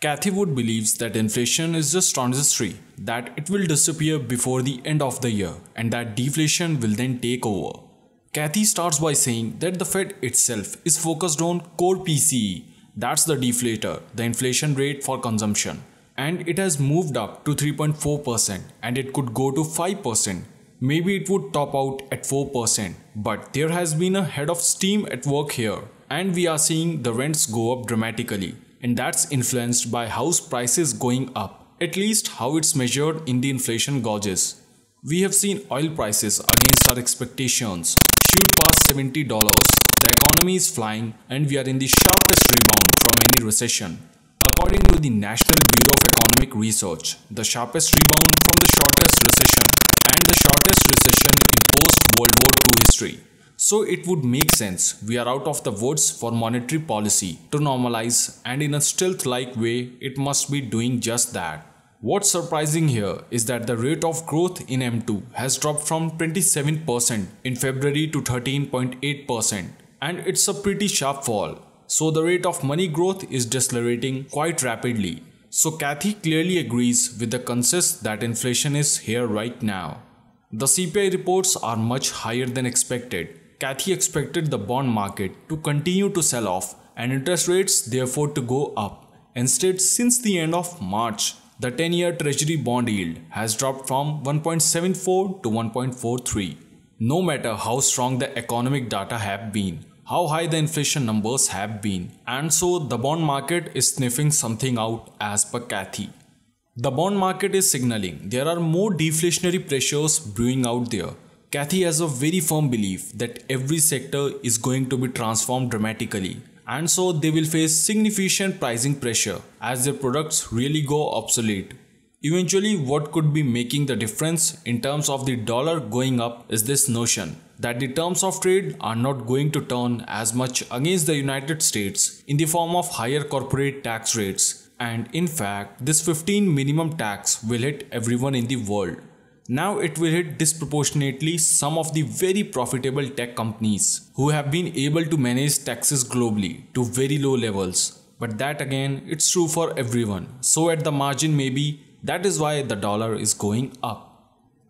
Cathy Wood believes that inflation is just transitory, that it will disappear before the end of the year, and that deflation will then take over. Cathy starts by saying that the Fed itself is focused on core PCE, that's the deflator, the inflation rate for consumption, and it has moved up to 3.4% and it could go to 5%. Maybe it would top out at 4%, but there has been a head of steam at work here, and we are seeing the rents go up dramatically, and that's influenced by house prices going up, at least how it's measured in the inflation gauges. We have seen oil prices against our expectations shoot past $70. The economy is flying and we are in the sharpest rebound from any recession. According to the National Bureau of Economic Research, the sharpest rebound from the shortest recession and the shortest recession in post-World War II history. So it would make sense we are out of the woods for monetary policy to normalize, and in a stealth-like way it must be doing just that. What's surprising here is that the rate of growth in M2 has dropped from 27% in February to 13.8%, and it's a pretty sharp fall. So the rate of money growth is decelerating quite rapidly. So Cathy clearly agrees with the consensus that inflation is here right now. The CPI reports are much higher than expected. Cathy expected the bond market to continue to sell off and interest rates therefore to go up. Instead, since the end of March, the 10-year Treasury bond yield has dropped from 1.74 to 1.43. No matter how strong the economic data have been, how high the inflation numbers have been, and so the bond market is sniffing something out as per Cathy. The bond market is signaling there are more deflationary pressures brewing out there. Cathy has a very firm belief that every sector is going to be transformed dramatically, and so they will face significant pricing pressure as their products really go obsolete. Eventually, what could be making the difference in terms of the dollar going up is this notion that the terms of trade are not going to turn as much against the United States in the form of higher corporate tax rates, and in fact, this 15 minimum tax will hit everyone in the world. Now it will hit disproportionately some of the very profitable tech companies who have been able to manage taxes globally to very low levels. But that again, it's true for everyone. So at the margin maybe, that is why the dollar is going up.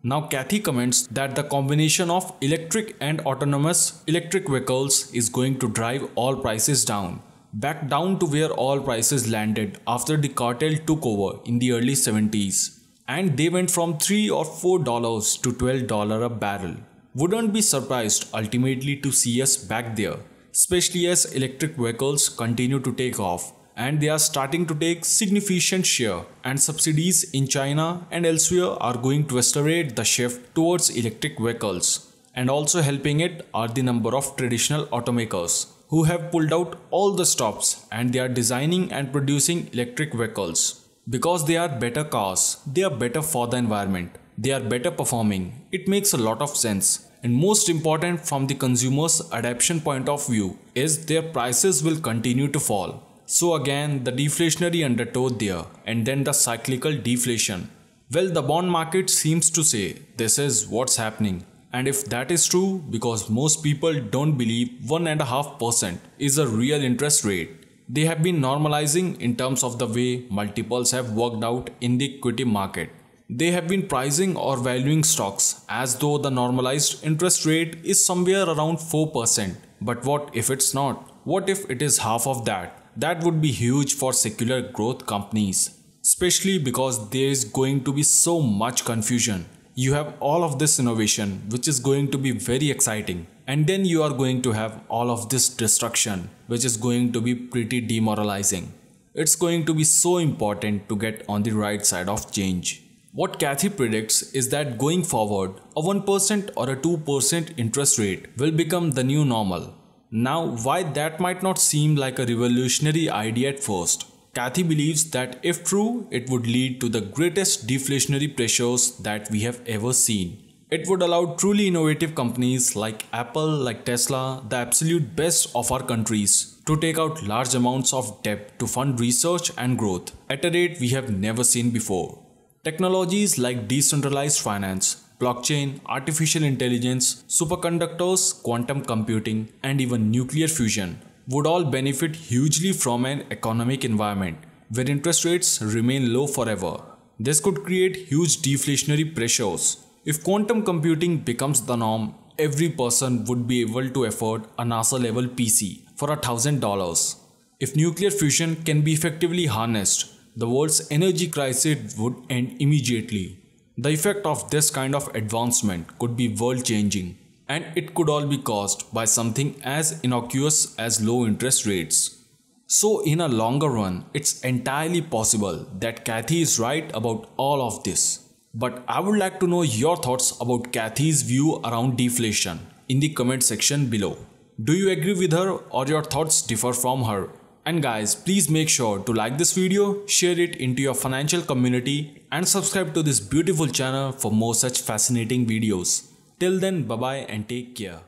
Now Cathy comments that the combination of electric and autonomous electric vehicles is going to drive all prices down, back down to where all prices landed after the cartel took over in the early 70s. And they went from $3 or $4 to $12 a barrel. Wouldn't be surprised ultimately to see us back there, especially as electric vehicles continue to take off and they are starting to take significant share, and subsidies in China and elsewhere are going to accelerate the shift towards electric vehicles. And also helping it are the number of traditional automakers who have pulled out all the stops and they are designing and producing electric vehicles. Because they are better cars, they are better for the environment, they are better performing. It makes a lot of sense. And most important from the consumer's adoption point of view is their prices will continue to fall. So again, the deflationary undertow there, and then the cyclical deflation. Well, the bond market seems to say this is what's happening. And if that is true, because most people don't believe 1.5% is a real interest rate, they have been normalizing in terms of the way multiples have worked out in the equity market. They have been pricing or valuing stocks as though the normalized interest rate is somewhere around 4%. But what if it's not? What if it is half of that? That would be huge for secular growth companies, especially because there is going to be so much confusion. You have all of this innovation which is going to be very exciting, and then you are going to have all of this destruction which is going to be pretty demoralizing. It's going to be so important to get on the right side of change. What Cathy predicts is that going forward, a 1% or a 2% interest rate will become the new normal. Now, why that might not seem like a revolutionary idea at first, Cathy believes that if true, it would lead to the greatest deflationary pressures that we have ever seen. It would allow truly innovative companies like Apple, like Tesla, the absolute best of our countries, to take out large amounts of debt to fund research and growth at a rate we have never seen before. Technologies like decentralized finance, blockchain, artificial intelligence, superconductors, quantum computing, and even nuclear fusion would all benefit hugely from an economic environment where interest rates remain low forever. This could create huge deflationary pressures. If quantum computing becomes the norm, every person would be able to afford a NASA level PC for $1,000. If nuclear fusion can be effectively harnessed, the world's energy crisis would end immediately. The effect of this kind of advancement could be world changing, and it could all be caused by something as innocuous as low interest rates. So in a longer run, it's entirely possible that Kathy is right about all of this. But I would like to know your thoughts about Kathy's view around deflation in the comment section below. Do you agree with her or your thoughts differ from her? And guys, please make sure to like this video, share it into your financial community and subscribe to this beautiful channel for more such fascinating videos. Till then, bye bye and take care.